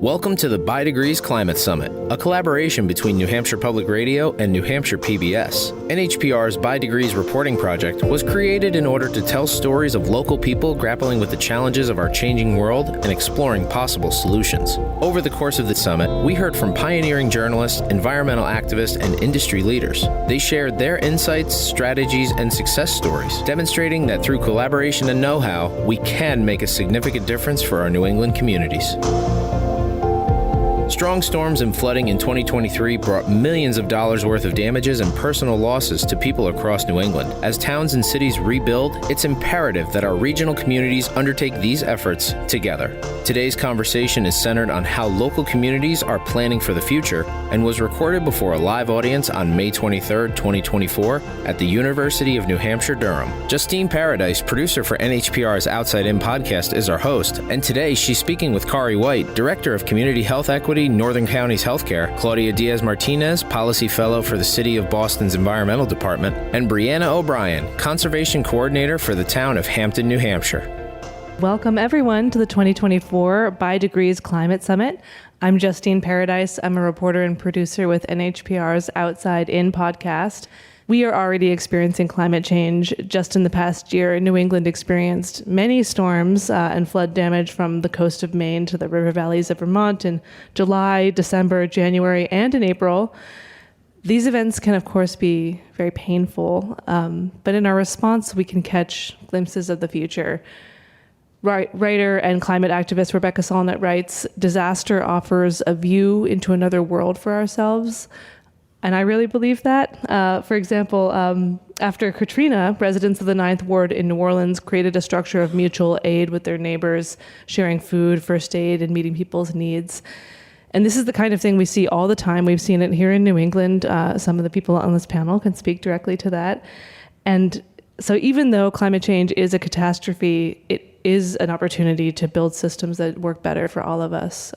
Welcome to the By Degrees Climate Summit, a collaboration between New Hampshire Public Radio and New Hampshire PBS. NHPR's By Degrees reporting project was created in order to tell stories of local people grappling with the challenges of our changing world and exploring possible solutions. Over the course of the summit, we heard from pioneering journalists, environmental activists, and industry leaders. They shared their insights, strategies, and success stories, demonstrating that through collaboration and know-how, we can make a significant difference for our New England communities. Strong storms and flooding in 2023 brought millions of dollars worth of damages and personal losses to people across New England. As towns and cities rebuild, it's imperative that our regional communities undertake these efforts together. Today's conversation is centered on how local communities are planning for the future and was recorded before a live audience on May 23, 2024 at the University of New Hampshire, Durham. Justine Paradise, producer for NHPR's Outside In podcast, is our host, and today she's speaking with Kari White, Director of Community Health Equity, Northern Counties Healthcare, Claudia Diaz-Martinez, Policy Fellow for the City of Boston's Environmental Department, and Brianna O'Brien, Conservation Coordinator for the town of Hampton, New Hampshire. Welcome everyone to the 2024 By Degrees Climate Summit. I'm Justine Paradise. I'm a reporter and producer with NHPR's Outside In podcast. We are already experiencing climate change. Just in the past year, New England experienced many storms and flood damage from the coast of Maine to the river valleys of Vermont in July, December, January, and in April. These events can, of course, be very painful, but in our response, we can catch glimpses of the future. Writer and climate activist Rebecca Solnit writes, "Disaster offers a view into another world for ourselves." And I really believe that. For example, after Katrina, residents of the 9th Ward in New Orleans created a structure of mutual aid with their neighbors, sharing food, first aid, and meeting people's needs. And this is the kind of thing we see all the time. We've seen it here in New England. Some of the people on this panel can speak directly to that. And so even though climate change is a catastrophe, it is an opportunity to build systems that work better for all of us.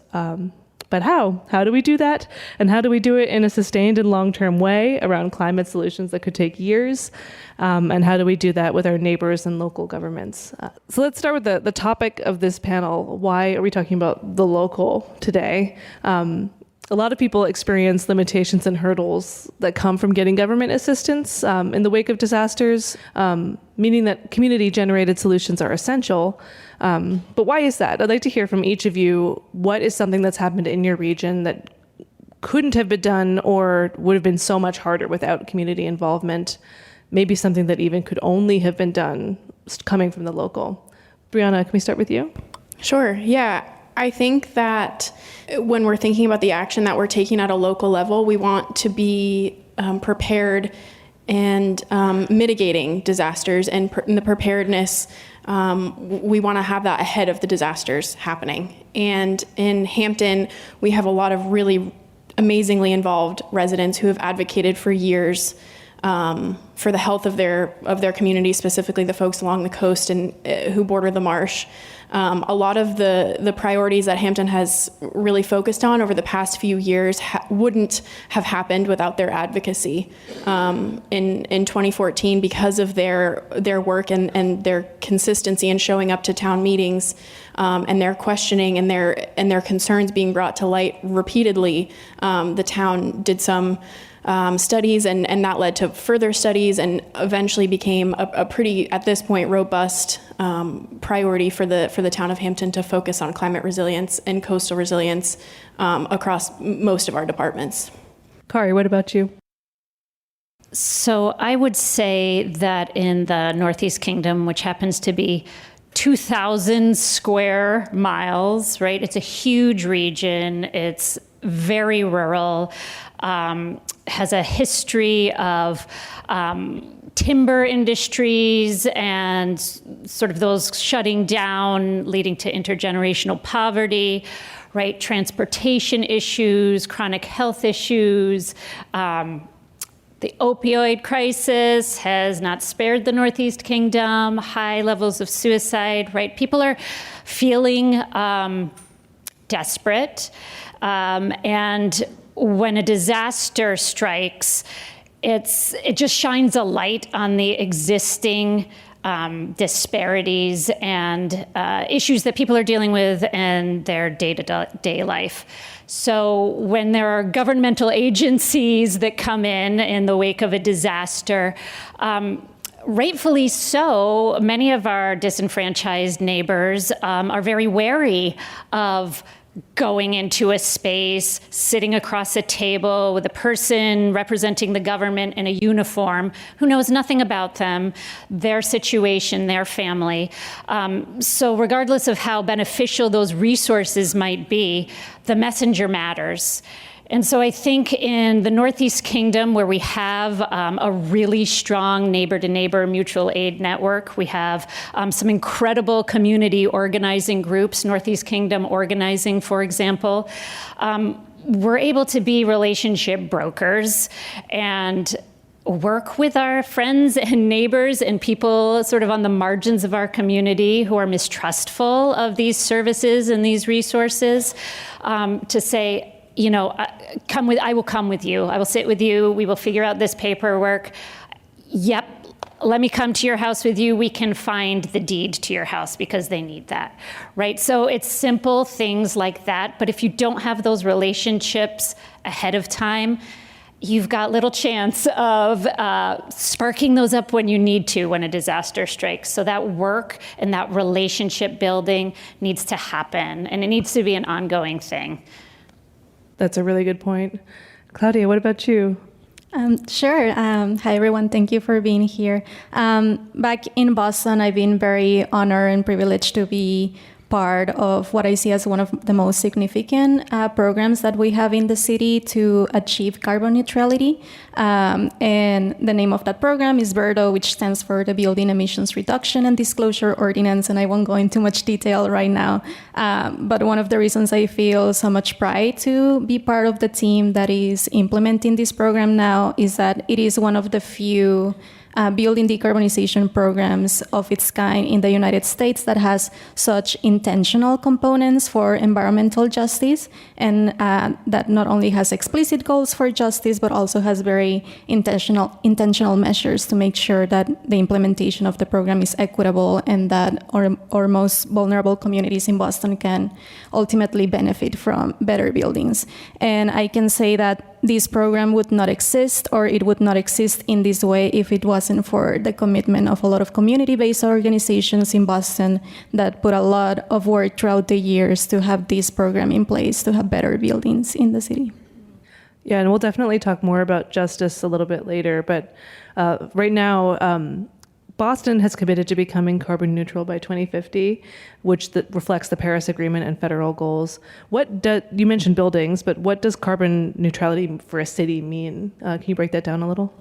But how? How do we do that? And how do we do it in a sustained and long-term way around climate solutions that could take years? And how do we do that with our neighbors and local governments? So let's start with the topic of this panel. Why are we talking about the local today? A lot of people experience limitations and hurdles that come from getting government assistance in the wake of disasters, meaning that community-generated solutions are essential. But why is that? I'd like to hear from each of you, what is something that's happened in your region that couldn't have been done or would have been so much harder without community involvement? Maybe something that even could only have been done coming from the local. Brianna, can we start with you? Sure, yeah. I think that when we're thinking about the action that we're taking at a local level, we want to be prepared and mitigating disasters, and the preparedness, we want to have that ahead of the disasters happening. And in Hampton, we have a lot of really amazingly involved residents who have advocated for years for the health of their community, specifically the folks along the coast and who border the marsh. A lot of the priorities that Hampton has really focused on over the past few years wouldn't have happened without their advocacy. In 2014, because of their work and their consistency in showing up to town meetings, and their questioning and their concerns being brought to light repeatedly, the town did some studies, and that led to further studies and eventually became a pretty, at this point, robust priority for the town of Hampton to focus on climate resilience and coastal resilience across most of our departments. Kari, what about you? So I would say that in the Northeast Kingdom, which happens to be 2,000 square miles, right? It's a huge region. It's very rural. Has a history of timber industries and sort of those shutting down, leading to intergenerational poverty, right? Transportation issues, chronic health issues. The opioid crisis has not spared the Northeast Kingdom, high levels of suicide, right? People are feeling desperate. And when a disaster strikes, it just shines a light on the existing disparities and issues that people are dealing with in their day-to-day life. So when there are governmental agencies that come in the wake of a disaster, rightfully so, many of our disenfranchised neighbors are very wary of going into a space, sitting across a table with a person representing the government in a uniform who knows nothing about them, their situation, their family. So regardless of how beneficial those resources might be, the messenger matters. And so I think in the Northeast Kingdom, where we have a really strong neighbor-to-neighbor mutual aid network, we have some incredible community organizing groups, Northeast Kingdom Organizing, for example. We're able to be relationship brokers and work with our friends and neighbors and people sort of on the margins of our community who are mistrustful of these services and these resources to say, I will come with you. I will sit with you. We will figure out this paperwork. Yep, let me come to your house with you. We can find the deed to your house because they need that, right? So it's simple things like that. But if you don't have those relationships ahead of time, you've got little chance of sparking those up when you need to, when a disaster strikes. So that work and that relationship building needs to happen, and it needs to be an ongoing thing. That's a really good point. Claudia, what about you? Sure. Hi, everyone. Thank you for being here. Back in Boston, I've been very honored and privileged to be part of what I see as one of the most significant programs that we have in the city to achieve carbon neutrality. And the name of that program is BERDO, which stands for the Building Emissions Reduction and Disclosure Ordinance. And I won't go into much detail right now. But one of the reasons I feel so much pride to be part of the team that is implementing this program now is that it is one of the few building decarbonization programs of its kind in the United States that has such intentional components for environmental justice, and that not only has explicit goals for justice, but also has very intentional measures to make sure that the implementation of the program is equitable and that our most vulnerable communities in Boston can ultimately benefit from better buildings. And I can say that this program would not exist, or it would not exist in this way if it wasn't for the commitment of a lot of community-based organizations in Boston that put a lot of work throughout the years to have this program in place to have better buildings in the city. Yeah, and we'll definitely talk more about justice a little bit later, but right now, Boston has committed to becoming carbon neutral by 2050, which reflects the Paris Agreement and federal goals. You mentioned buildings, but what does carbon neutrality for a city mean? Can you break that down a little?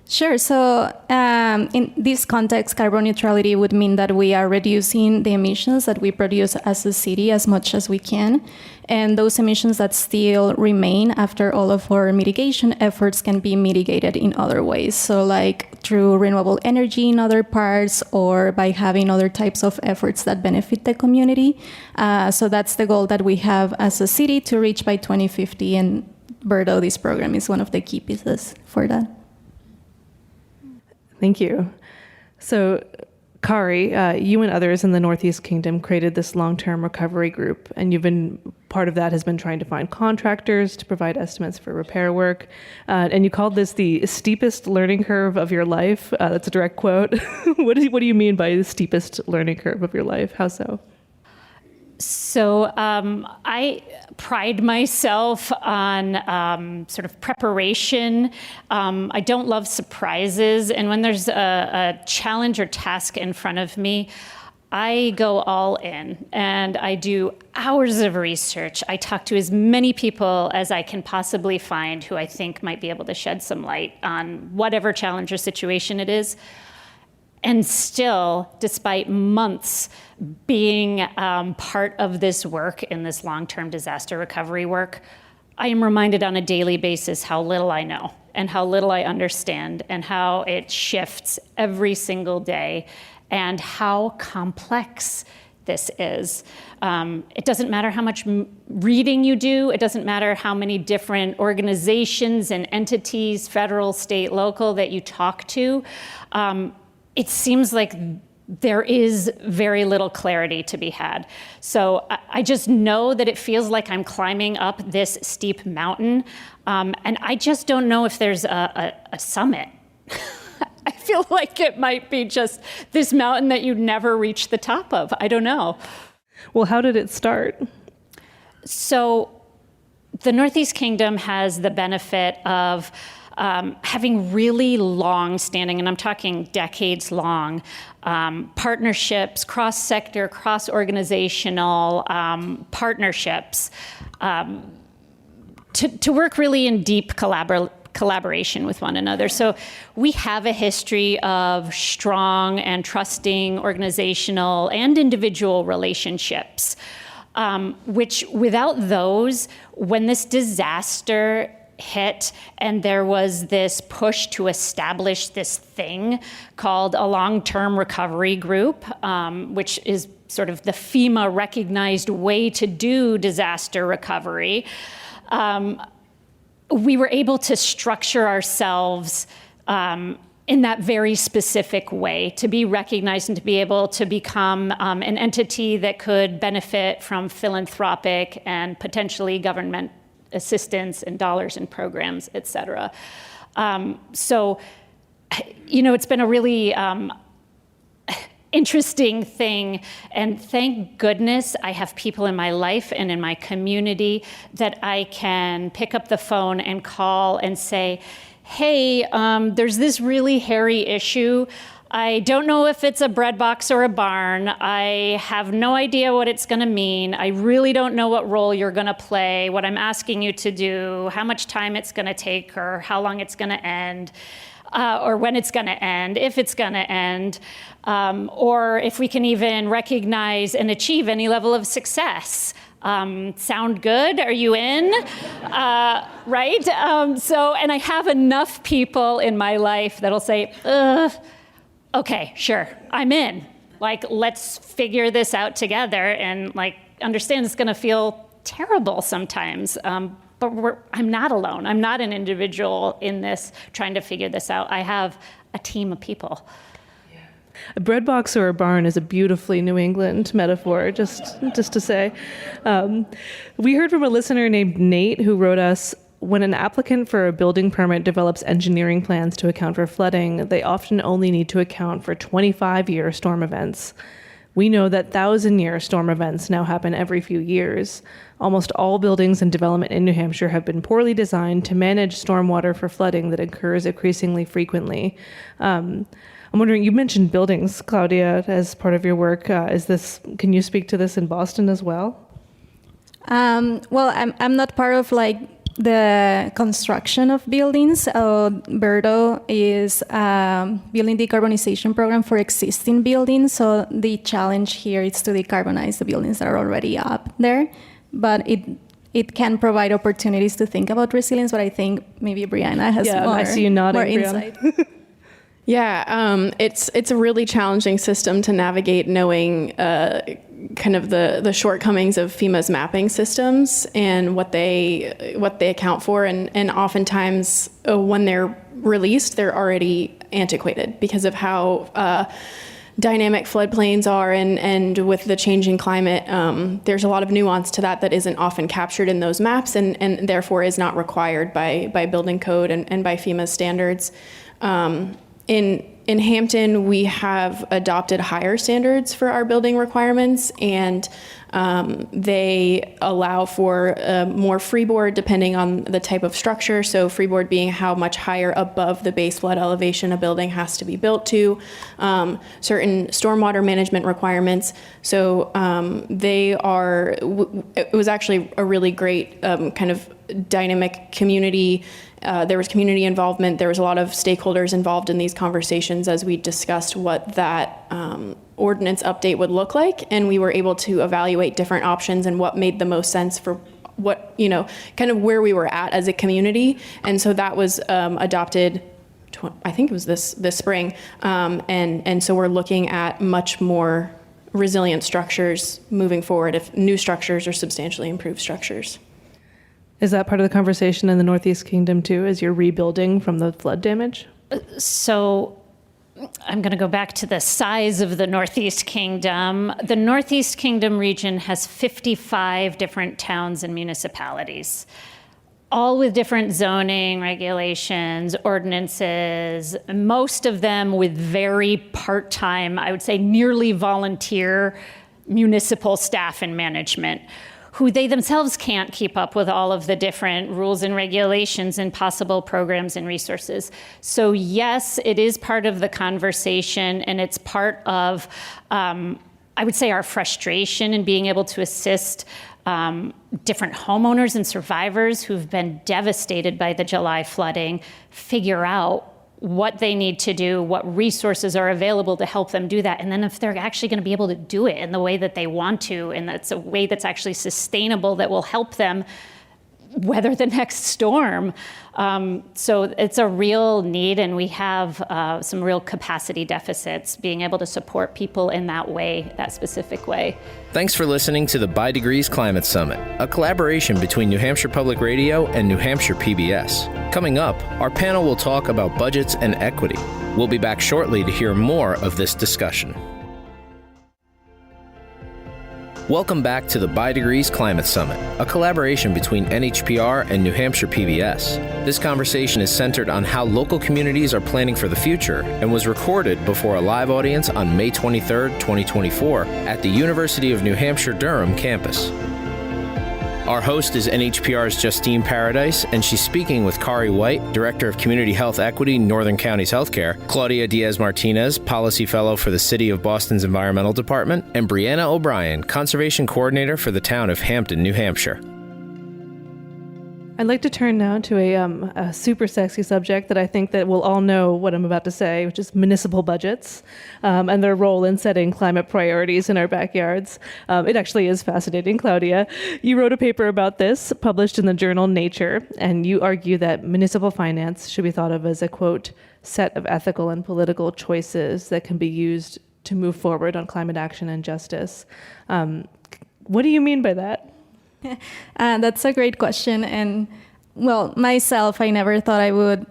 Sure. So in this context, carbon neutrality would mean that we are reducing the emissions that we produce as a city as much as we can. And those emissions that still remain after all of our mitigation efforts can be mitigated in other ways. So like through renewable energy in other parts, or by having other types of efforts that benefit the community. So that's the goal that we have as a city to reach by 2050. And BERDO, this program, is one of the key pieces for that. Thank you. So, Kari, you and others in the Northeast Kingdom created this long-term recovery group, and part of that has been trying to find contractors to provide estimates for repair work. And you called this the steepest learning curve of your life. That's a direct quote. What do you mean by the steepest learning curve of your life? How so? So I pride myself on sort of preparation. I don't love surprises. And when there's a challenge or task in front of me, I go all in and I do hours of research. I talk to as many people as I can possibly find who I think might be able to shed some light on whatever challenge or situation it is. And still, despite months being part of this work in this long-term disaster recovery work, I am reminded on a daily basis how little I know and how little I understand and how it shifts every single day and how complex this is. It doesn't matter how much reading you do. It doesn't matter how many different organizations and entities, federal, state, local, that you talk to. it seems like there is very little clarity to be had. So I just know that it feels like I'm climbing up this steep mountain, and I just don't know if there's a summit. I feel like it might be just this mountain that you'd never reach the top of. I don't know. Well, how did it start? So the Northeast Kingdom has the benefit of having really long-standing, and I'm talking decades-long, partnerships, cross-sector, cross-organizational partnerships to work really in deep collaboration with one another. So we have a history of strong and trusting organizational and individual relationships, which without those, when this disaster hit and there was this push to establish this thing called a long-term recovery group, which is sort of the FEMA recognized way to do disaster recovery, we were able to structure ourselves in that very specific way, to be recognized and to be able to become an entity that could benefit from philanthropic and potentially government assistance and dollars and programs, et cetera. So, it's been a really interesting thing. And thank goodness I have people in my life and in my community that I can pick up the phone and call and say, hey, there's this really hairy issue. I don't know if it's a bread box or a barn. I have no idea what it's going to mean. I really don't know what role you're going to play, what I'm asking you to do, how much time it's going to take, or how long it's going to end, or when it's going to end, if it's going to end, or if we can even recognize and achieve any level of success. Sound good? Are you in? Right? And I have enough people in my life that'll say, okay, sure, I'm in. Let's figure this out together and understand it's gonna feel terrible sometimes, but I'm not alone. I'm not an individual in this trying to figure this out. I have a team of people. A bread box or a barn is a beautifully New England metaphor, just to say. We heard from a listener named Nate who wrote us, when an applicant for a building permit develops engineering plans to account for flooding, they often only need to account for 25-year storm events. We know that 1,000-year storm events now happen every few years. Almost all buildings and development in New Hampshire have been poorly designed to manage stormwater for flooding that occurs increasingly frequently. I'm wondering, you mentioned buildings, Claudia, as part of your work. Can you speak to this in Boston as well? Well, I'm not part of the construction of buildings. Berto is building decarbonization program for existing buildings. So the challenge here is to decarbonize the buildings that are already up there. But it can provide opportunities to think about resilience. But I think maybe Brianna has I see you nodding, more insight. Yeah, it's a really challenging system to navigate, knowing kind of the shortcomings of FEMA's mapping systems and what they account for, and oftentimes when they're released, they're already antiquated because of how dynamic floodplains are, and with the changing climate, there's a lot of nuance to that isn't often captured in those maps, and therefore is not required by building code and by FEMA standards. In Hampton, we have adopted higher standards for our building requirements, and they allow for more freeboard depending on the type of structure. So freeboard being how much higher above the base flood elevation a building has to be built to. Certain stormwater management requirements. So it was actually a really great kind of dynamic community. There was community involvement. There was a lot of stakeholders involved in these conversations as we discussed what that ordinance update would look like, and we were able to evaluate different options and what made the most sense for what, kind of where we were at as a community. And so that was adopted, I think it was this spring, and so we're looking at much more resilient structures moving forward, if new structures or substantially improved structures. Is that part of the conversation in the Northeast Kingdom too, as you're rebuilding from the flood damage? So I'm going to go back to the size of the Northeast Kingdom. The Northeast Kingdom region has 55 different towns and municipalities, all with different zoning regulations, ordinances, most of them with very part-time, I would say nearly volunteer municipal staff and management, who they themselves can't keep up with all of the different rules and regulations and possible programs and resources. So yes, it is part of the conversation, and it's part of, I would say, our frustration in being able to assist different homeowners and survivors who've been devastated by the July flooding figure out what they need to do, what resources are available to help them do that, and then if they're actually going to be able to do it in the way that they want to, and that's a way that's actually sustainable, that will help them weather the next storm. So it's a real need, and we have some real capacity deficits being able to support people in that way, that specific way. Thanks for listening to the By Degrees Climate Summit, a collaboration between New Hampshire Public Radio and New Hampshire PBS. Coming up, our panel will talk about budgets and equity. We'll be back shortly to hear more of this discussion. Welcome back to the By Degrees Climate Summit, a collaboration between NHPR and New Hampshire PBS. This conversation is centered on how local communities are planning for the future and was recorded before a live audience on May 23, 2024 at the University of New Hampshire Durham campus. Our host is NHPR's Justine Paradise, and she's speaking with Kari White, Director of Community Health Equity, Northern Counties Healthcare, Claudia Diaz-Martinez, Policy Fellow for the City of Boston's Environmental Department, and Brianna O'Brien, Conservation Coordinator for the town of Hampton, New Hampshire. I'd like to turn now to a super sexy subject that I think that we'll all know what I'm about to say, which is municipal budgets and their role in setting climate priorities in our backyards. It actually is fascinating. Claudia, you wrote a paper about this, published in the journal Nature, and you argue that municipal finance should be thought of as a, quote, set of ethical and political choices that can be used to move forward on climate action and justice. What do you mean by that? That's a great question. And well, myself, I never thought I would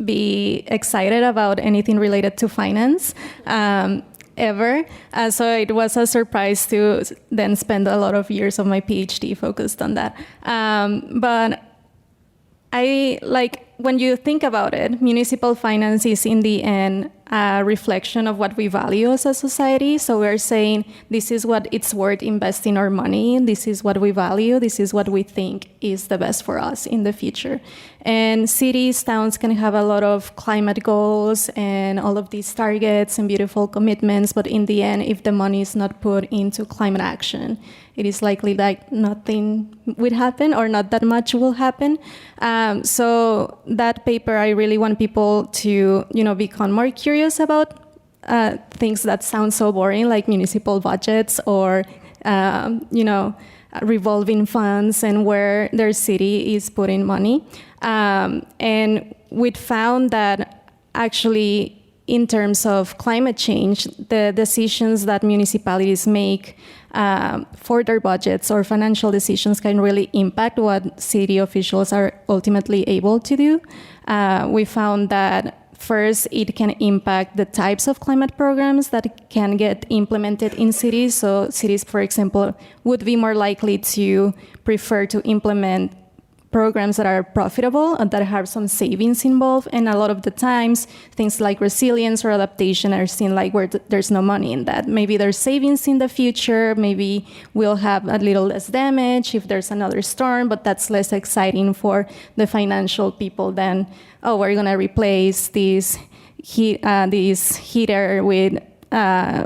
be excited about anything related to finance ever. So it was a surprise to then spend a lot of years of my PhD focused on that. But I when you think about it, municipal finance is in the end a reflection of what we value as a society. So we're saying this is what it's worth investing our money in, this is what we value, this is what we think is the best for us in the future. And cities, towns can have a lot of climate goals and all of these targets and beautiful commitments, but in the end, if the money is not put into climate action, it is likely that nothing would happen or not that much will happen. So that paper, I really want people to, become more curious about things that sound so boring, like municipal budgets or, revolving funds and where their city is putting money. And we found that actually, in terms of climate change, the decisions that municipalities make for their budgets or financial decisions can really impact what city officials are ultimately able to do. We found that first, it can impact the types of climate programs that can get implemented in cities. So cities, for example, would be more likely to prefer to implement programs that are profitable and that have some savings involved. And a lot of the times, things like resilience or adaptation are seen like where there's no money in that. Maybe there's savings in the future, maybe we'll have a little less damage if there's another storm, but that's less exciting for the financial people than, oh, we're gonna replace this heater with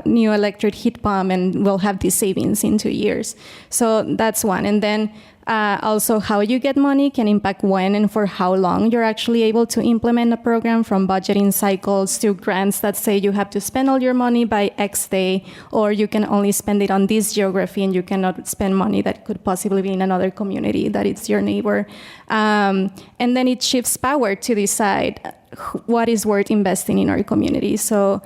new electric heat pump and we'll have these savings in 2 years. So that's one. And then also how you get money can impact when and for how long you're actually able to implement a program, from budgeting cycles to grants that say you have to spend all your money by X day, or you can only spend it on this geography and you cannot spend money that could possibly be in another community that it's your neighbor. And then it shifts power to decide what is worth investing in our community. So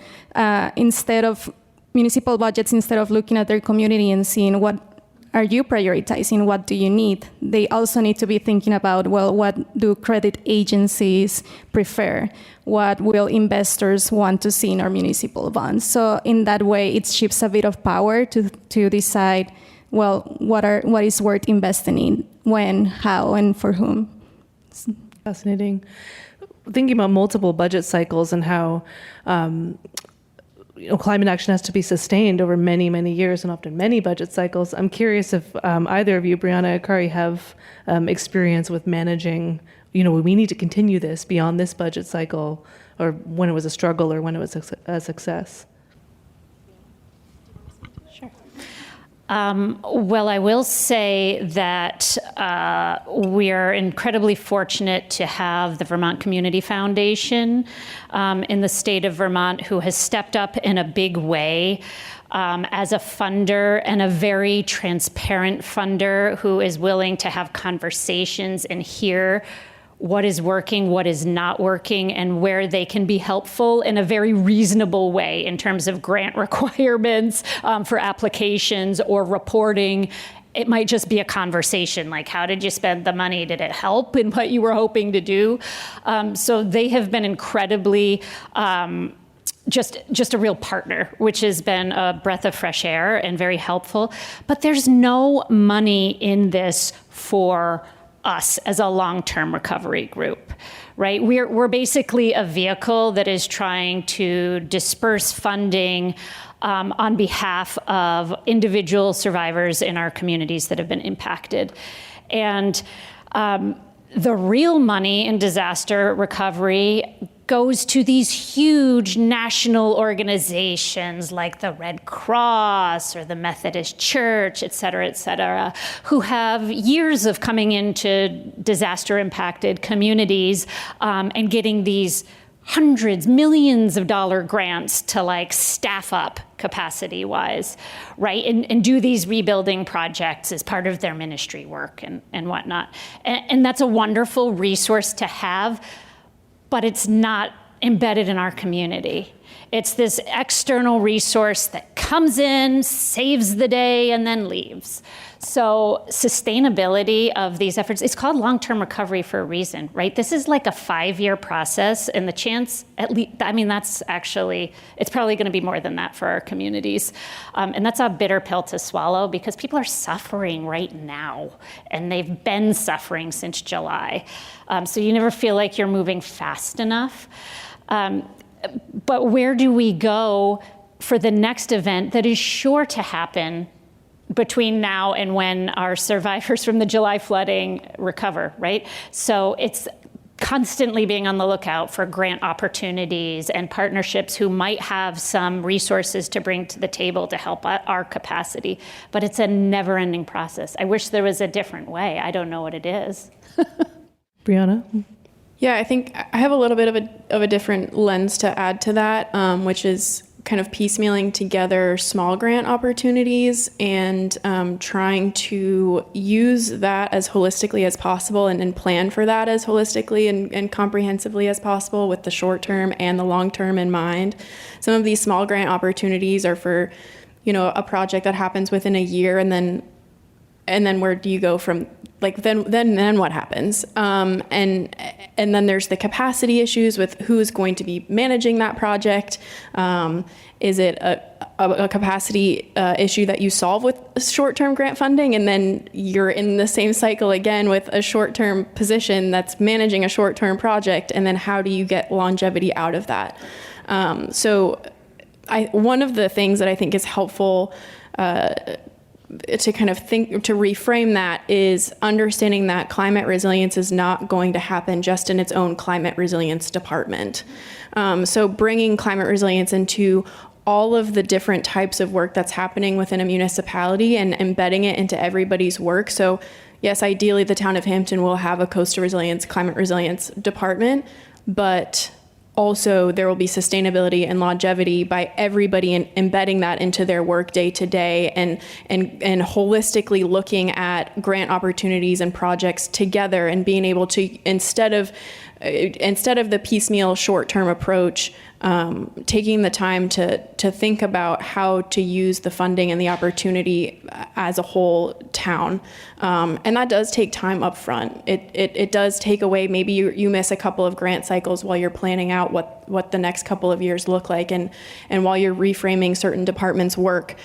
instead of municipal budgets, instead of looking at their community and seeing what are you prioritizing? What do you need? They also need to be thinking about, well, what do credit agencies prefer? What will investors want to see in our municipal bonds? So in that way, it shifts a bit of power to decide, well, what is worth investing in, when, how, and for whom. Fascinating. Thinking about multiple budget cycles and how climate action has to be sustained over many, many years and often many budget cycles. I'm curious if either of you, Brianna or Kari, have experience with managing, we need to continue this beyond this budget cycle, or when it was a struggle or when it was a success. Well, I will say that we are incredibly fortunate to have the Vermont Community Foundation in the state of Vermont, who has stepped up in a big way as a funder, and a very transparent funder who is willing to have conversations and hear what is working, what is not working, and where they can be helpful in a very reasonable way in terms of grant requirements for applications or reporting. It might just be a conversation, like, how did you spend the money? Did it help in what you were hoping to do? So they have been incredibly just a real partner, which has been a breath of fresh air and very helpful. But there's no money in this for us as a long-term recovery group, right? We're basically a vehicle that is trying to disperse funding on behalf of individual survivors in our communities that have been impacted. And the real money in disaster recovery goes to these huge national organizations like the Red Cross or the Methodist Church, et cetera, who have years of coming into disaster-impacted communities and getting these hundreds, millions of dollar grants to staff up capacity-wise, right? And do these rebuilding projects as part of their ministry work and whatnot. And that's a wonderful resource to have, but it's not embedded in our community. It's this external resource that comes in, saves the day, and then leaves. So sustainability of these efforts, it's called long-term recovery for a reason, right? This is like a 5-year process, and the chance, at least, it's probably going to be more than that for our communities. And that's a bitter pill to swallow, because people are suffering right now, and they've been suffering since July. So you never feel like you're moving fast enough. But where do we go for the next event that is sure to happen between now and when our survivors from the July flooding recover, right? So it's constantly being on the lookout for grant opportunities and partnerships who might have some resources to bring to the table to help our capacity. But it's a never-ending process. I wish there was a different way. I don't know what it is. Brianna? Yeah, I think I have a little bit of a different lens to add to that, which is kind of piecemealing together small grant opportunities and trying to use that as holistically as possible and plan for that as holistically and comprehensively as possible, with the short term and the long term in mind. Some of these small grant opportunities are for, a project that happens within a year, and then where do you go from, then what happens? And then there's the capacity issues with who's going to be managing that project. Is it a capacity issue that you solve with short-term grant funding, and then you're in the same cycle again with a short-term position that's managing a short-term project, and then how do you get longevity out of that? So one of the things that I think is helpful to kind of to reframe that is understanding that climate resilience is not going to happen just in its own climate resilience department. So bringing climate resilience into all of the different types of work that's happening within a municipality and embedding it into everybody's work. So yes, ideally the town of Hampton will have a coastal resilience, climate resilience department, but also there will be sustainability and longevity by everybody embedding that into their work day to day and holistically looking at grant opportunities and projects together and being able to, instead of instead of the piecemeal short-term approach, taking the time to think about how to use the funding and the opportunity as a whole town. And that does take time up front. It does take away, maybe you miss a couple of grant cycles while you're planning out what the next couple of years look like, and while you're reframing certain departments' work.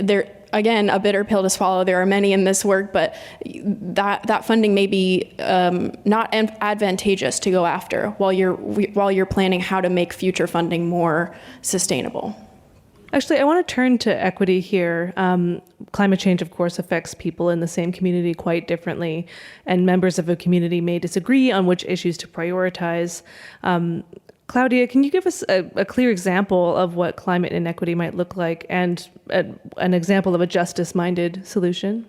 There, again, a bitter pill to swallow. There are many in this work, but that funding may be not advantageous to go after while you're planning how to make future funding more sustainable. Actually, I want to turn to equity here. Climate change, of course, affects people in the same community quite differently, and members of a community may disagree on which issues to prioritize. Claudia, can you give us a clear example of what climate inequity might look like, and an example of a justice-minded solution?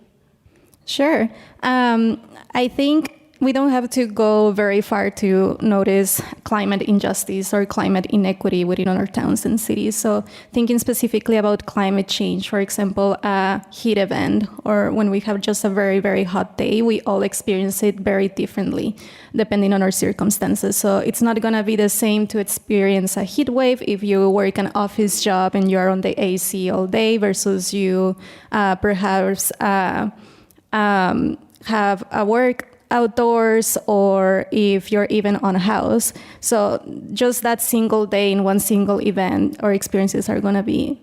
Sure. I think we don't have to go very far to notice climate injustice or climate inequity within our towns and cities. So thinking specifically about climate change, for example, a heat event, or when we have just a very, very hot day, we all experience it very differently depending on our circumstances. So it's not going to be the same to experience a heat wave if you work an office job and you're on the AC all day versus you perhaps have a work outdoors, or if you're even on a house. So just that single day in one single event, our experiences are going to be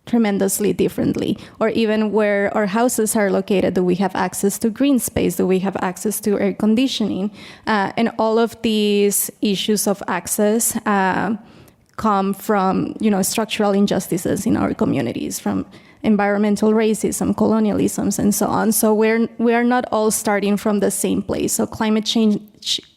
tremendously differently. Or even where our houses are located, do we have access to green space? Do we have access to air conditioning? And all of these issues of access come from, structural injustices in our communities, from environmental racism, colonialisms, and so on. So we are not all starting from the same place. So climate change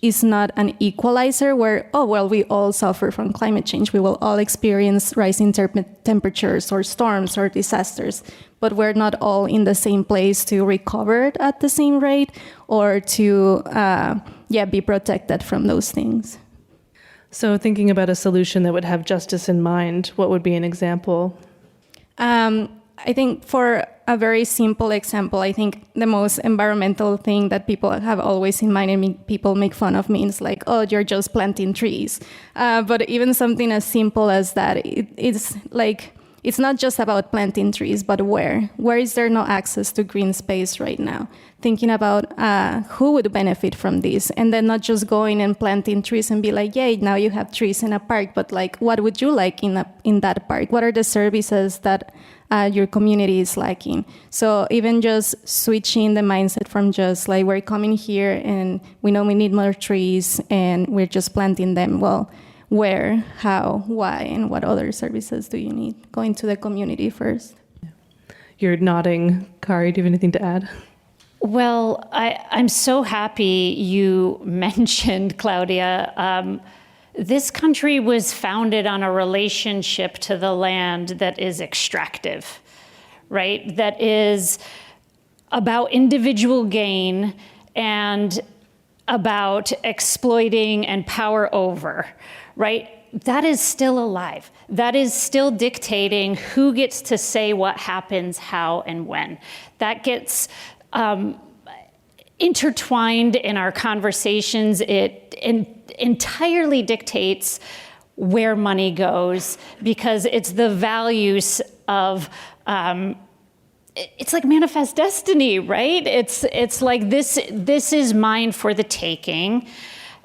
is not an equalizer where, we all suffer from climate change. We will all experience rising temperatures or storms or disasters, but we're not all in the same place to recover at the same rate or to be protected from those things. So thinking about a solution that would have justice in mind, what would be an example? I think for a very simple example, I think the most environmental thing that people have always in mind, and people make fun of me, is like, you're just planting trees. But even something as simple as that, it's like, it's not just about planting trees, but where? Where is there no access to green space right now? Thinking about who would benefit from this, and then not just going and planting trees and be like, yay, now you have trees in a park, but like, what would you like in that park? What are the services that your community is lacking? So even just switching the mindset from just like, we're coming here and we know we need more trees and we're just planting them. Well, where, how, why, and what other services do you need? Going to the community first. You're nodding. Kari, do you have anything to add? Well, I'm so happy you mentioned, Claudia. This country was founded on a relationship to the land that is extractive, right? That is about individual gain and about exploiting and power over, right? That is still alive. That is still dictating who gets to say what happens, how, and when. That gets intertwined in our conversations. It entirely dictates where money goes, because it's the values of, it's like manifest destiny, right? It's like this is mine for the taking.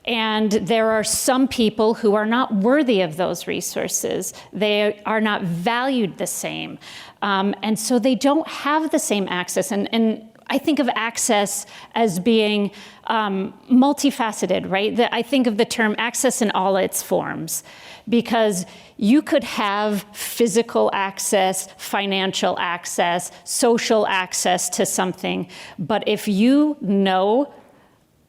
And there are some people who are not worthy of those resources. They are not valued the same. And so they don't have the same access. And I think of access as being multifaceted, right? I think of the term access in all its forms, because you could have physical access, financial access, social access to something, but if you know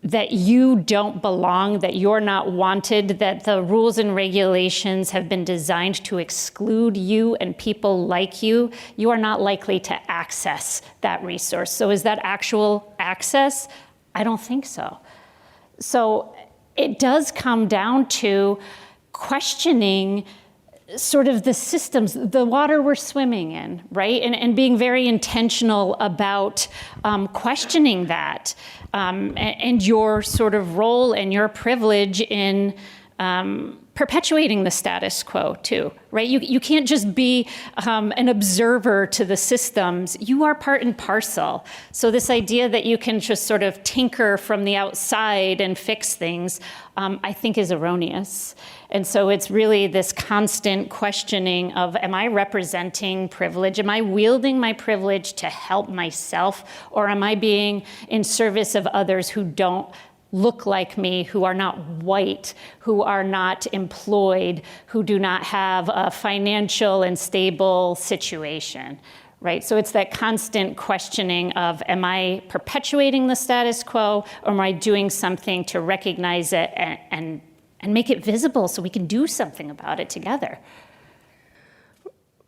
that you don't belong, that you're not wanted, that the rules and regulations have been designed to exclude you and people like you, you are not likely to access that resource. So is that actual access? I don't think so. So it does come down to questioning sort of the systems, the water we're swimming in, right? And being very intentional about questioning that and your sort of role and your privilege in perpetuating the status quo too, right? You can't just be an observer to the systems. You are part and parcel. So this idea that you can just sort of tinker from the outside and fix things, I think is erroneous. And so it's really this constant questioning of, am I representing privilege? Am I wielding my privilege to help myself? Or am I being in service of others who don't look like me, who are not white, who are not employed, who do not have a financial and stable situation, right? So it's that constant questioning of, am I perpetuating the status quo, or am I doing something to recognize it and make it visible so we can do something about it together?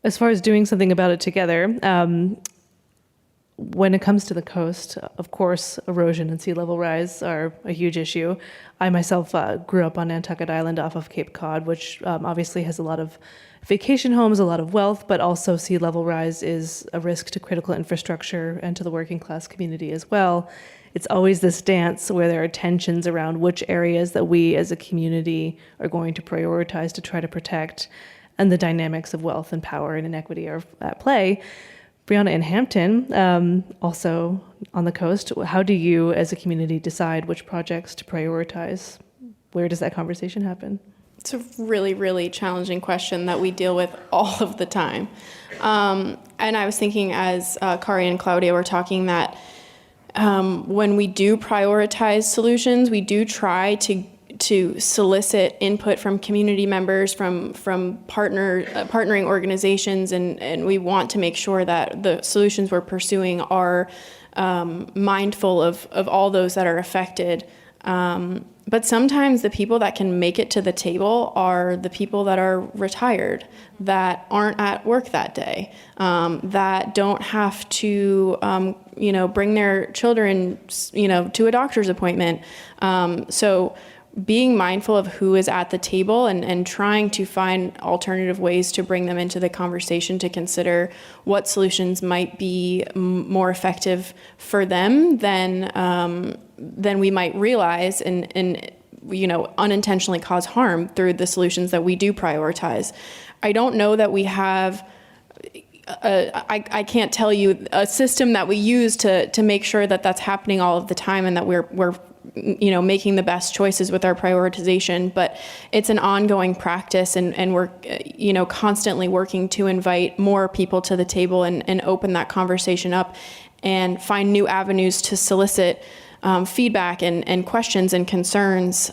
As far as doing something about it together, when it comes to the coast, of course, erosion and sea level rise are a huge issue. I myself grew up on Nantucket Island off of Cape Cod, which obviously has a lot of vacation homes, a lot of wealth, but also sea level rise is a risk to critical infrastructure and to the working class community as well. It's always this dance where there are tensions around which areas that we as a community are going to prioritize to try to protect, and the dynamics of wealth and power and inequity are at play. Brianna, in Hampton, also on the coast, how do you as a community decide which projects to prioritize? Where does that conversation happen? It's a really, really challenging question that we deal with all of the time. And I was thinking as Kari and Claudia were talking that when we do prioritize solutions, we do try to solicit input from community members, from partnering organizations, and we want to make sure that the solutions we're pursuing are mindful of all those that are affected. But sometimes the people that can make it to the table are the people that are retired, that aren't at work that day, that don't have to, bring their children, to a doctor's appointment. So being mindful of who is at the table and trying to find alternative ways to bring them into the conversation to consider what solutions might be more effective for them than we might realize and unintentionally cause harm through the solutions that we do prioritize. I don't know that we have I can't tell you a system that we use to make sure that that's happening all of the time and that we're making the best choices with our prioritization, but it's an ongoing practice, and we're, constantly working to invite more people to the table and open that conversation up and find new avenues to solicit feedback and questions and concerns.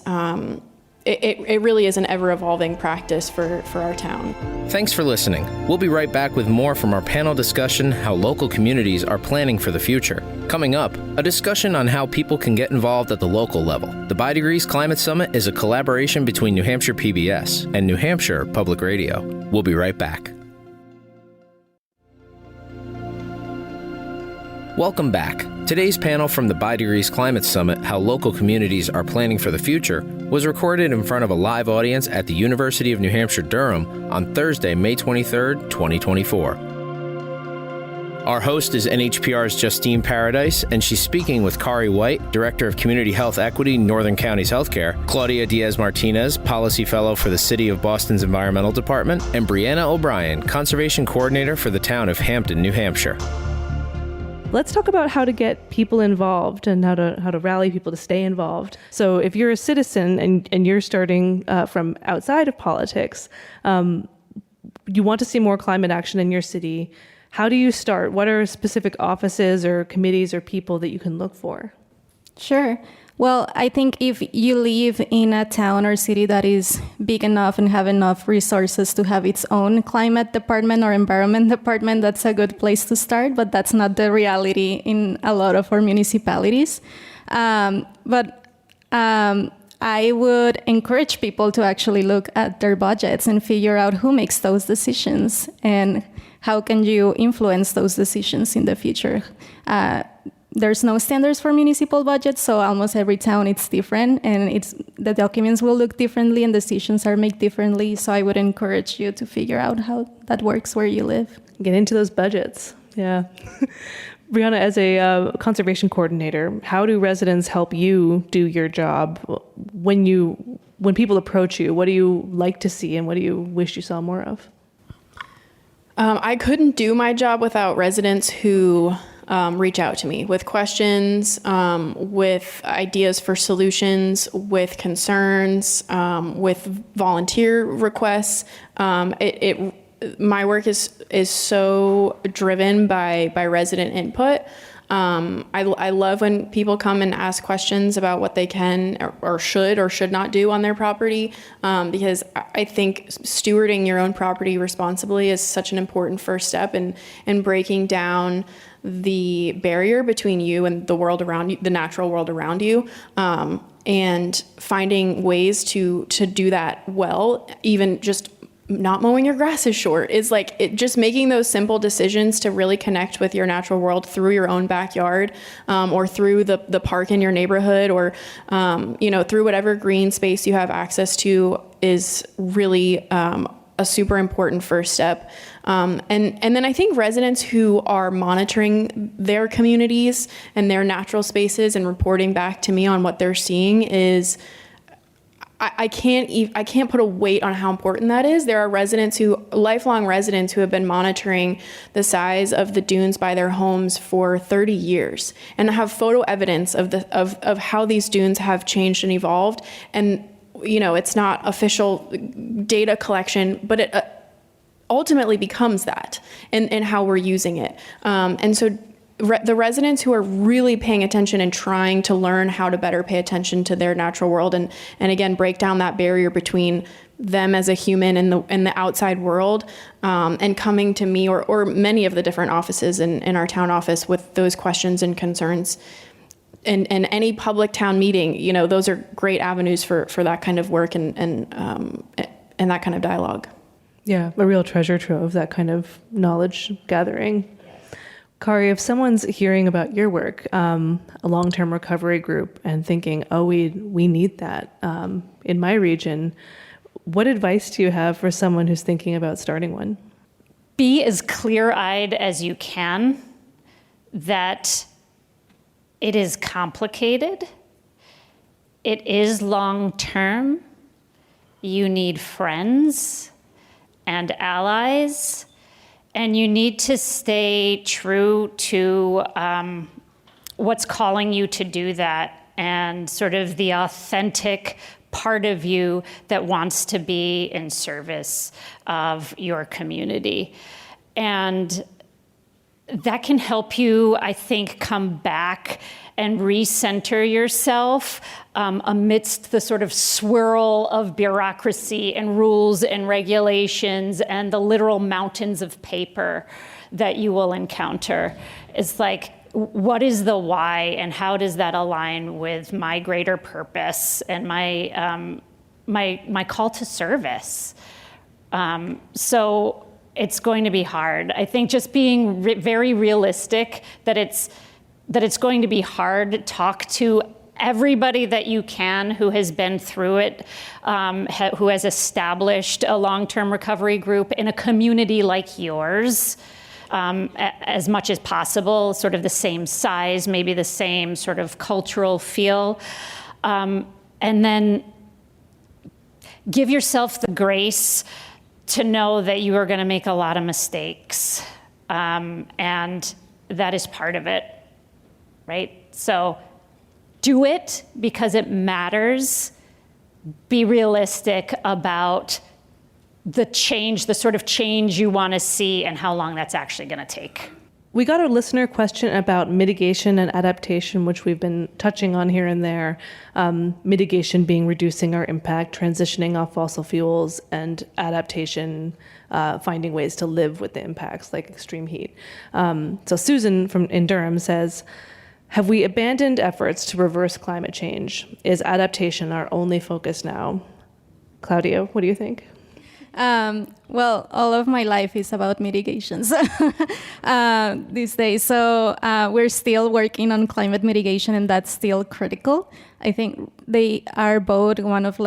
It really is an ever-evolving practice for our town. Thanks for listening. We'll be right back with more from our panel discussion, How Local Communities Are Planning for the Future. Coming up, a discussion on how people can get involved at the local level. The By Degrees Climate Summit is a collaboration between New Hampshire PBS and New Hampshire Public Radio. We'll be right back. Welcome back. Today's panel from the By Degrees Climate Summit, How Local Communities Are Planning for the Future, was recorded in front of a live audience at the University of New Hampshire, Durham on Thursday, May 23rd, 2024. Our host is NHPR's Justine Paradise, and she's speaking with Kari White, Director of Community Health Equity, Northern Counties Healthcare, Claudia Diaz-Martinez, Policy Fellow for the City of Boston's Environmental Department, and Brianna O'Brien, Conservation Coordinator for the town of Hampton, New Hampshire. Let's talk about how to get people involved and how to rally people to stay involved. So if you're a citizen and you're starting from outside of politics, you want to see more climate action in your city, how do you start? What are specific offices or committees or people that you can look for? Sure. Well, I think if you live in a town or city that is big enough and have enough resources to have its own climate department or environment department, that's a good place to start, but that's not the reality in a lot of our municipalities. But I would encourage people to actually look at their budgets and figure out who makes those decisions and how can you influence those decisions in the future. there's no standards for municipal budgets, so almost every town it's different, and the documents will look differently and decisions are made differently. So I would encourage you to figure out how that works where you live. Get into those budgets. Yeah. Brianna, as a conservation coordinator, how do residents help you do your job? When people approach you, what do you like to see and what do you wish you saw more of? I couldn't do my job without residents who reach out to me with questions, with ideas for solutions, with concerns, with volunteer requests. My work is so driven by resident input. I love when people come and ask questions about what they can or should not do on their property, because I think stewarding your own property responsibly is such an important first step in breaking down the barrier between you and the world around you, the natural world around you, and finding ways to do that well. Even just not mowing your grass is short. Is like just making those simple decisions to really connect with your natural world through your own backyard, or through the park in your neighborhood, or through whatever green space you have access to is really a super important first step. And then I think residents who are monitoring their communities and their natural spaces and reporting back to me on what they're seeing is, I can't put a weight on how important that is. There are lifelong residents who have been monitoring the size of the dunes by their homes for 30 years and have photo evidence of how these dunes have changed and evolved. And it's not official data collection, but it ultimately becomes that in how we're using it. And so the residents who are really paying attention and trying to learn how to better pay attention to their natural world and again break down that barrier between them as a human and the outside world, and coming to me or many of the different offices in our town office with those questions and concerns. And any public town meeting, those are great avenues for that kind of work and that kind of dialogue. Yeah, a real treasure trove, that kind of knowledge gathering. Kari, if someone's hearing about your work, a long-term recovery group, and thinking, oh, we need that in my region, what advice do you have for someone who's thinking about starting one? Be as clear-eyed as you can that it is complicated. It is long-term. You need friends and allies. And you need to stay true to what's calling you to do that, and sort of the authentic part of you that wants to be in service of your community. And that can help you, I think, come back and recenter yourself amidst the sort of swirl of bureaucracy and rules and regulations and the literal mountains of paper that you will encounter. It's like, what is the why, and how does that align with my greater purpose and my call to service? So it's going to be hard. I think just being very realistic that it's going to be hard. Talk to everybody that you can who has been through it, who has established a long-term recovery group in a community like yours, as much as possible, sort of the same size, maybe the same sort of cultural feel. And then give yourself the grace to know that you are going to make a lot of mistakes. And that is part of it. Right? So do it because it matters. Be realistic about the sort of change you want to see and how long that's actually going to take. We got a listener question about mitigation and adaptation, which we've been touching on here and there. Mitigation being reducing our impact, transitioning off fossil fuels, and adaptation, finding ways to live with the impacts like extreme heat. So Susan in Durham says, have we abandoned efforts to reverse climate change? Is adaptation our only focus now? Claudia, what do you think? Well, all of my life is about mitigations these days. So we're still working on climate mitigation, and that's still critical. I think they are both one of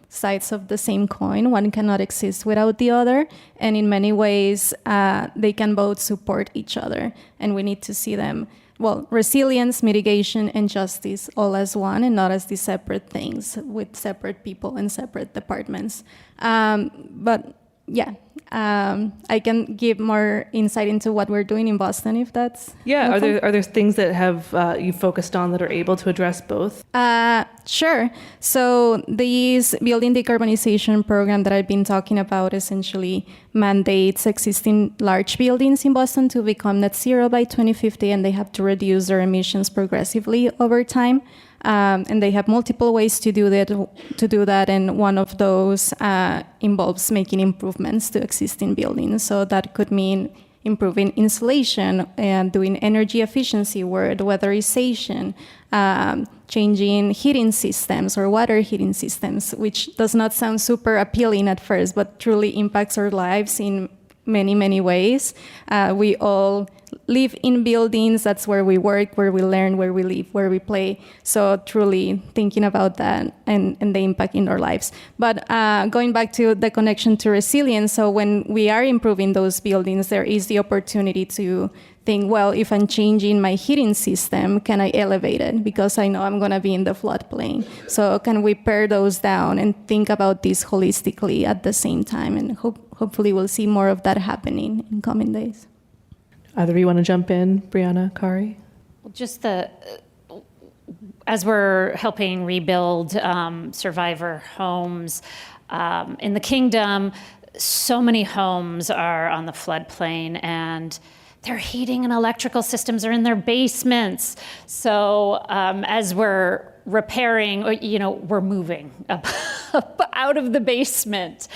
sides of the same coin. One cannot exist without the other. And in many ways, they can both support each other. And we need to see them, resilience, mitigation, and justice all as one and not as these separate things with separate people and separate departments. I can give more insight into what we're doing in Boston, if that's helpful. Are there things that have you focused on that are able to address both? Sure. So this building decarbonization program that I've been talking about essentially mandates existing large buildings in Boston to become net zero by 2050, and they have to reduce their emissions progressively over time. And they have multiple ways to do that, and one of those involves making improvements to existing buildings. So that could mean improving insulation and doing energy efficiency work, weatherization, changing heating systems or water heating systems, which does not sound super appealing at first, but truly impacts our lives in many, many ways. We all live in buildings. That's where we work, where we learn, where we live, where we play. So truly thinking about that and the impact in our lives. But going back to the connection to resilience, so when we are improving those buildings, there is the opportunity to think, if I'm changing my heating system, can I elevate it? Because I know I'm going to be in the floodplain. So can we pare those down and think about this holistically at the same time? And hopefully we'll see more of that happening in coming days. Either of you want to jump in, Brianna, Kari? Just as we're helping rebuild survivor homes in the kingdom, so many homes are on the floodplain, and their heating and electrical systems are in their basements. So as we're repairing, we're moving up out of the basement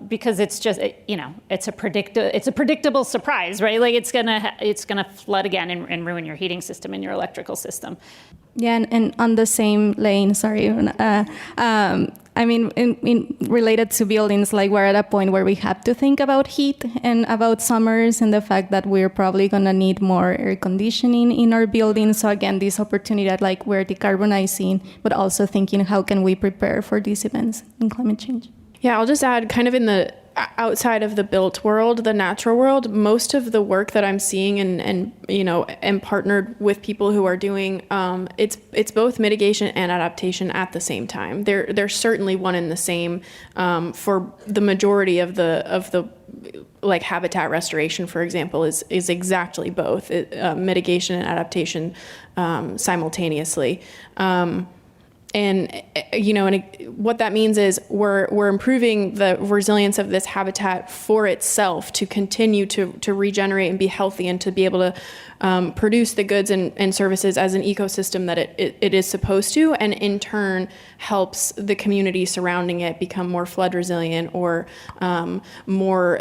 because it's just, it's a predictable surprise, right? It's gonna flood again and ruin your heating system and your electrical system. Yeah, and on the same lane, sorry, in related to buildings, we're at a point where we have to think about heat and about summers and the fact that we're probably gonna need more air conditioning in our buildings. So again, this opportunity that we're decarbonizing, but also thinking how can we prepare for these events in climate change. Yeah, I'll just add kind of in the outside of the built world, the natural world, most of the work that I'm seeing and partnered with people who are doing, it's both mitigation and adaptation at the same time. They're certainly one and the same for the majority of the habitat restoration, for example, is exactly both mitigation and adaptation simultaneously. And what that means is we're improving the resilience of this habitat for itself to continue to regenerate and be healthy and to be able to produce the goods and services as an ecosystem that it is supposed to, and in turn helps the community surrounding it become more flood resilient or more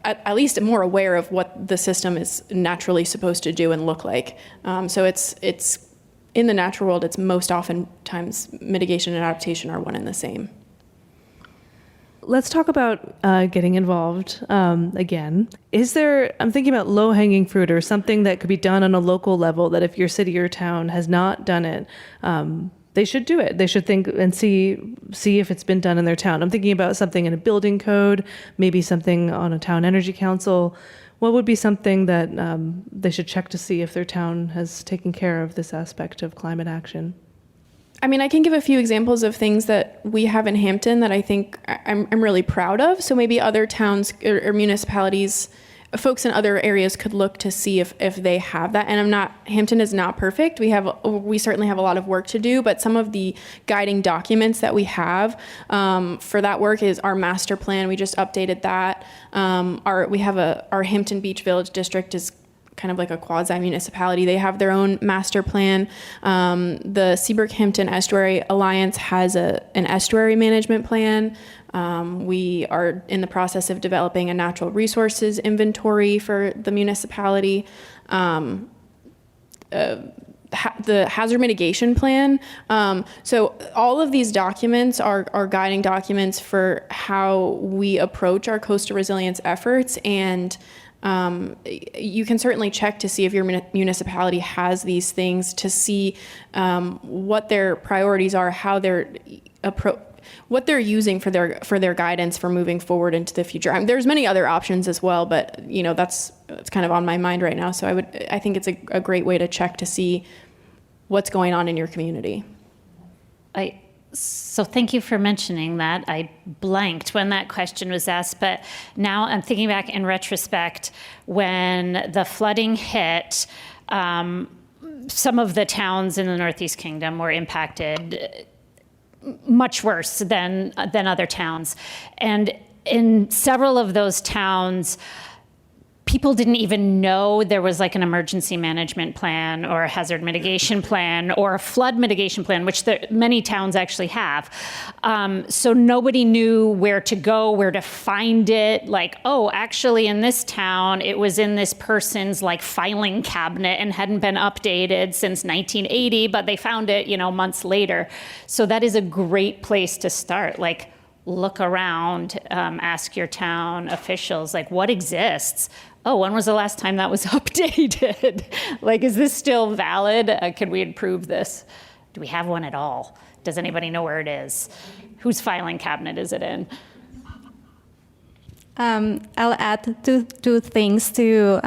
at least more aware of what the system is naturally supposed to do and look like. So it's in the natural world, it's most oftentimes mitigation and adaptation are one and the same. Let's talk about getting involved again. I'm thinking about low-hanging fruit or something that could be done on a local level that if your city or town has not done it, they should do it. They should think and see if it's been done in their town. I'm thinking about something in a building code, maybe something on a town energy council. What would be something that they should check to see if their town has taken care of this aspect of climate action? I can give a few examples of things that we have in Hampton that I think I'm really proud of. So maybe other towns or municipalities, folks in other areas could look to see if they have that. And Hampton is not perfect. We certainly have a lot of work to do, but some of the guiding documents that we have for that work is our master plan. We just updated that. Our Hampton Beach Village District is kind of like a quasi-municipality. They have their own master plan. The Seabrook-Hampton Estuary Alliance has an estuary management plan. We are in the process of developing a natural resources inventory for the municipality. the hazard mitigation plan. So all of these documents are guiding documents for how we approach our coastal resilience efforts. And you can certainly check to see if your municipality has these things, to see what their priorities are, how they're what they're using for their guidance for moving forward into the future. There's many other options as well, but that's kind of on my mind right now. So I think it's a great way to check to see what's going on in your community. So thank you for mentioning that. I blanked when that question was asked, but now I'm thinking back in retrospect when the flooding hit. Some of the towns in the Northeast Kingdom were impacted much worse than other towns. And in several of those towns, people didn't even know there was like an emergency management plan or a hazard mitigation plan or a flood mitigation plan, which many towns actually have. So nobody knew where to go, where to find it. Like, oh, actually in this town, it was in this person's like filing cabinet and hadn't been updated since 1980, but they found it, months later. So that is a great place to start. Like, look around, ask your town officials, like, what exists? Oh, when was the last time that was updated? Like, is this still valid? Could we improve this? Do we have one at all? Does anybody know where it is? Whose filing cabinet is it in? I'll add two things to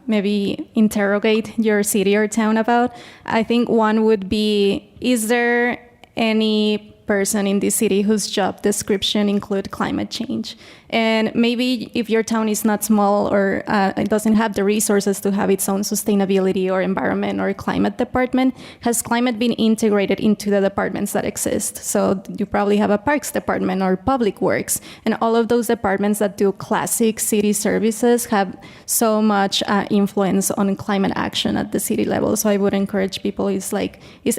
maybe interrogate your city or town about. I think one would be, is there any person in this city whose job description include climate change? And maybe if your town is not small or it doesn't have the resources to have its own sustainability or environment or climate department, has climate been integrated into the departments that exist? So you probably have a parks department or public works, and all of those departments that do classic city services have so much influence on climate action at the city level. So I would encourage people, is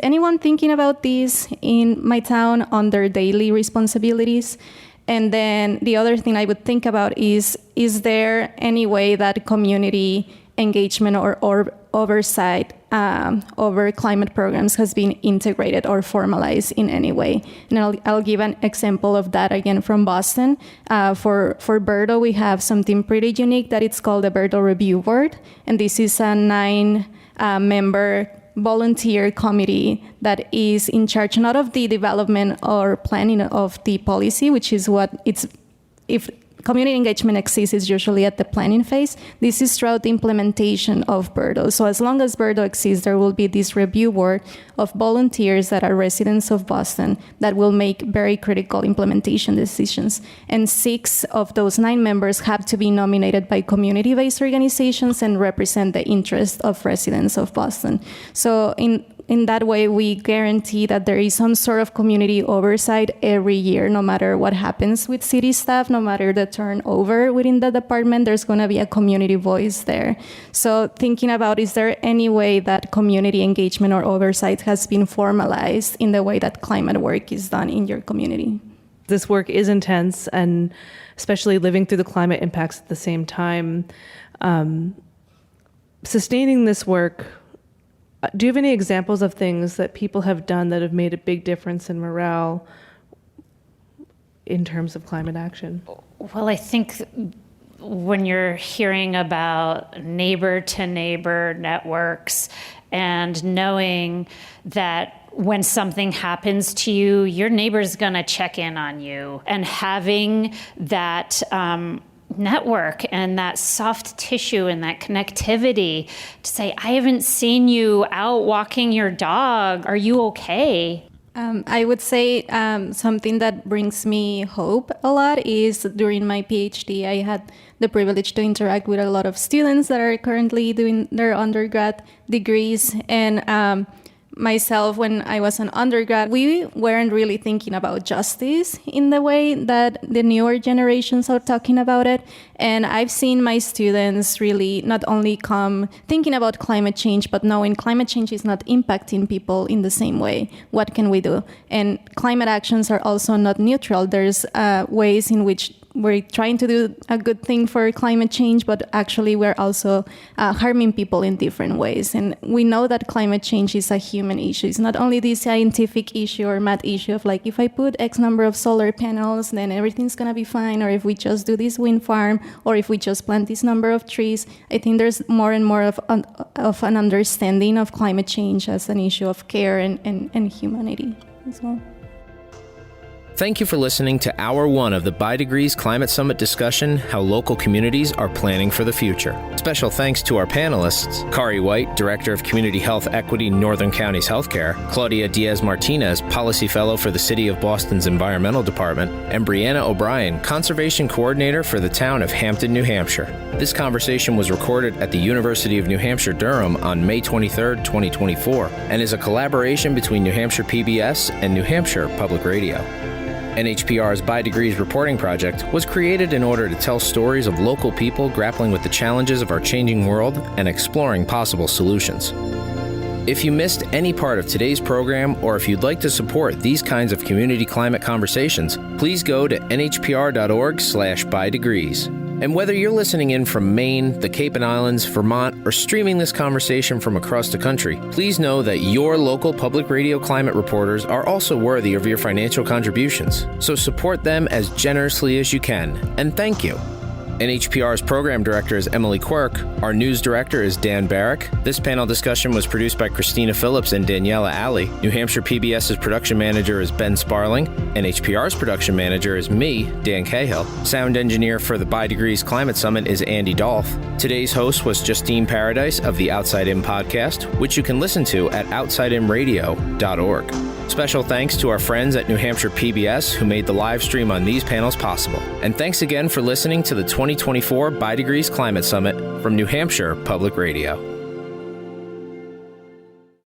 anyone thinking about this in my town on their daily responsibilities? And then the other thing I would think about is there any way that community engagement or oversight over climate programs has been integrated or formalized in any way? And I'll give an example of that again from Boston. For BIRDO, we have something pretty unique that it's called the BIRDO Review Board. And this is a 9-member volunteer committee that is in charge not of the development or planning of the policy, which is if community engagement exists, is usually at the planning phase. This is throughout the implementation of BIRDO. So as long as BIRDO exists, there will be this review board of volunteers that are residents of Boston that will make very critical implementation decisions. And 6 of those 9 members have to be nominated by community-based organizations and represent the interest of residents of Boston. So in that way, we guarantee that there is some sort of community oversight every year, no matter what happens with city staff, no matter the turnover within the department, there's going to be a community voice there. So thinking about, is there any way that community engagement or oversight has been formalized in the way that climate work is done in your community? This work is intense, and especially living through the climate impacts at the same time. Sustaining this work, do you have any examples of things that people have done that have made a big difference in morale in terms of climate action? Well, I think when you're hearing about neighbor-to-neighbor networks and knowing that when something happens to you, your neighbor's going to check in on you, and having that network and that soft tissue and that connectivity to say, I haven't seen you out walking your dog. Are you okay? I would say something that brings me hope a lot is during my PhD, I had the privilege to interact with a lot of students that are currently doing their undergrad degrees. And myself, when I was an undergrad, we weren't really thinking about justice in the way that the newer generations are talking about it. And I've seen my students really not only come thinking about climate change, but knowing climate change is not impacting people in the same way. What can we do? And climate actions are also not neutral. There's ways in which we're trying to do a good thing for climate change, but actually we're also harming people in different ways. And we know that climate change is a human issue. It's not only this scientific issue or math issue of like, if I put X number of solar panels, then everything's going to be fine, or if we just do this wind farm, or if we just plant this number of trees. I think there's more and more of an understanding of climate change as an issue of care and humanity as well. Thank you for listening to Hour 1 of the By Degrees Climate Summit discussion, How Local Communities Are Planning for the Future. Special thanks to our panelists, Kari White, Director of Community Health Equity, Northern Counties Healthcare, Claudia Diaz-Martinez, Policy Fellow for the City of Boston's Environmental Department, and Brianna O'Brien, Conservation Coordinator for the town of Hampton, New Hampshire. This conversation was recorded at the University of New Hampshire, Durham on May 23, 2024, and is a collaboration between New Hampshire PBS and New Hampshire Public Radio. NHPR's By Degrees reporting project was created in order to tell stories of local people grappling with the challenges of our changing world and exploring possible solutions. If you missed any part of today's program, or if you'd like to support these kinds of community climate conversations, please go to nhpr.org/bydegrees. And whether you're listening in from Maine, the Cape and Islands, Vermont, or streaming this conversation from across the country, please know that your local public radio climate reporters are also worthy of your financial contributions. So support them as generously as you can. And thank you. NHPR's program director is Emily Quirk. Our news director is Dan Barrick. This panel discussion was produced by Christina Phillips and Daniela Alley. New Hampshire PBS's production manager is Ben Sparling. NHPR's production manager is me, Dan Cahill. Sound engineer for the By Degrees Climate Summit is Andy Dolph. Today's host was Justine Paradise of the Outside In podcast, which you can listen to at outsideinradio.org. Special thanks to our friends at New Hampshire PBS who made the live stream on these panels possible. And thanks again for listening to the 2024 By Degrees Climate Summit from New Hampshire Public Radio.